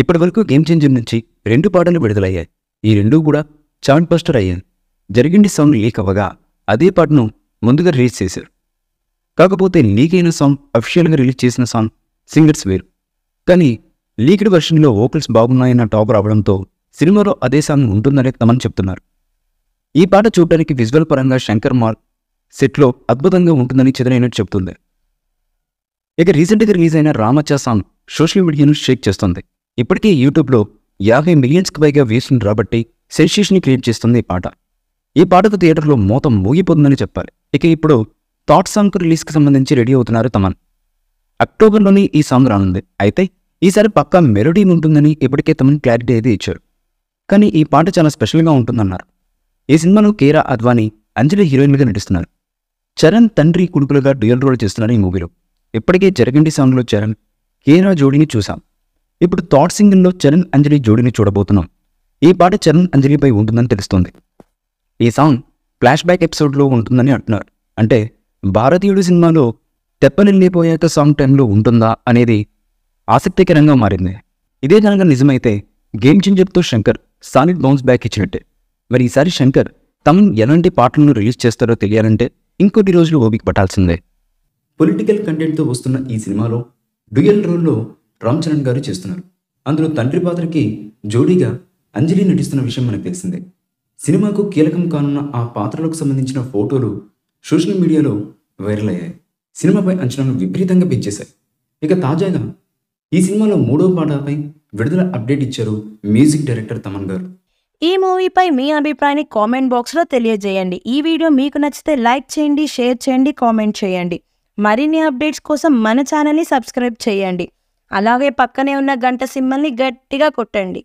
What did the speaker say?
ఇప్పటివరకు game changer నుంచి 2 పాటలు విడుదలయ్యాయి. ఈ రెండూ కూడా చార్ట్ బస్టర్ అయ్యాయి. జరిగిండి సాంగ్ లీక్ అవ్వగా అదే పాటను ముందుగా రిలీజ్ చేశారు. కాకపోతే లీక్ అయిన సాంగ్ అఫీషియల్గా రిలీజ్ చేసిన సాంగ్ సింగర్స్ వేరు. కానీ లీక్డ్ వెర్షన్లో వోకల్స్ బాగున్నాయన్న టాప్ రావడంతో సినిమాలో అదే సాంగ్ ఉంటుందనే తమన్ చెప్తున్నారు. ఈ పాట చూడడానికి విజువల్ పరంగా శంకర్ మాల్ సెట్లో అద్భుతంగా ఉంటుందని చెదరైనట్టు చెబుతుంది. ఇక రీసెంట్గా రిలీజ్ అయిన రామచ్చా సాంగ్ సోషల్ మీడియాను షేక్ చేస్తుంది. ఇప్పటికే యూట్యూబ్లో 50 మిలియన్స్కి పైగా వ్యూస్ని రాబట్టి సెన్సేషన్ క్రియేట్ చేస్తుంది ఈ పాట. ఈ పాటకు థియేటర్లో మోతం మోగిపోతుందని చెప్పాలి. ఇక ఇప్పుడు థాట్ సాంగ్ రిలీజ్కి సంబంధించి రెడీ అవుతున్నారు తమన్. అక్టోబర్లోనే ఈ సాంగ్ రానుంది. అయితే ఈసారి పక్కా మెలోడీ ఉంటుందని ఇప్పటికే తమన్ క్లారిటీ అయితే ఇచ్చారు. కానీ ఈ పాట చాలా స్పెషల్గా ఉంటుందన్నారు. ఈ సినిమాలో కేరా అద్వానీ, అంజలి హీరోయిన్లుగా నటిస్తున్నారు. చరణ్ తండ్రి కొడుకులుగా డ్యూయల్ రోల్ చేస్తున్నారు ఈ మూవీలో. ఇప్పటికే జరగండి సాంగ్లో చరణ్, కేరా జోడీని చూసాం. ఇప్పుడు థాట్ సింగిల్లో చరణ్ అంజలి జోడీని చూడబోతున్నాం. ఈ పాట చరణ్ అంజలిపై ఉంటుందని తెలుస్తోంది. ఈ సాంగ్ ఫ్లాష్ బ్యాక్ ఎపిసోడ్లో ఉంటుందని అంటున్నారు. అంటే భారతీయుడు సినిమాలో తెప్పనిల్లిపోయాక సాంగ్ టైంలో ఉంటుందా అనేది ఆసక్తికరంగా మారింది. ఇదే కనుక నిజమైతే గేమ్ చేంజర్తో శంకర్ సాలిడ్ బౌన్స్ బ్యాక్ ఇచ్చినట్టే. మరి ఈసారి శంకర్ తమన్ ఎలాంటి పాటలను రిలీజ్ చేస్తారో తెలియాలంటే ఇంకొన్ని రోజులు ఓపిక పట్టాల్సిందే. పొలిటికల్ కంటెంట్తో వస్తున్న ఈ సినిమాలో డ్యూయల్ రోల్లో రామ్ చరణ్ గారు చేస్తున్నారు. అందులో తండ్రి పాత్రకి జోడీగా అంజలి నటిస్తున్న విషయం మనకు తెలిసిందే. సినిమాకు కీలకం కానున్న ఆ పాత్రలకు సంబంధించిన ఫోటోలు సోషల్ మీడియాలో వైరల్ అయ్యాయి. సినిమాపై అంచనాలను విపరీతంగా పెంచేశాయి. ఇక తాజాగా ఈ సినిమాలో 3వ పాటపై విడుదల అప్డేట్ ఇచ్చారు మ్యూజిక్ డైరెక్టర్ తమన్ గారు. ఈ మూవీపై మీ అభిప్రాయాన్ని కామెంట్ బాక్స్లో తెలియజేయండి. ఈ వీడియో మీకు నచ్చితే లైక్ చేయండి, షేర్ చేయండి, కామెంట్ చేయండి. మరిన్ని అప్డేట్స్ కోసం మన ఛానల్ని సబ్స్క్రైబ్ చేయండి. అలాగే పక్కనే ఉన్న గంట సింబల్ని గట్టిగా కొట్టండి.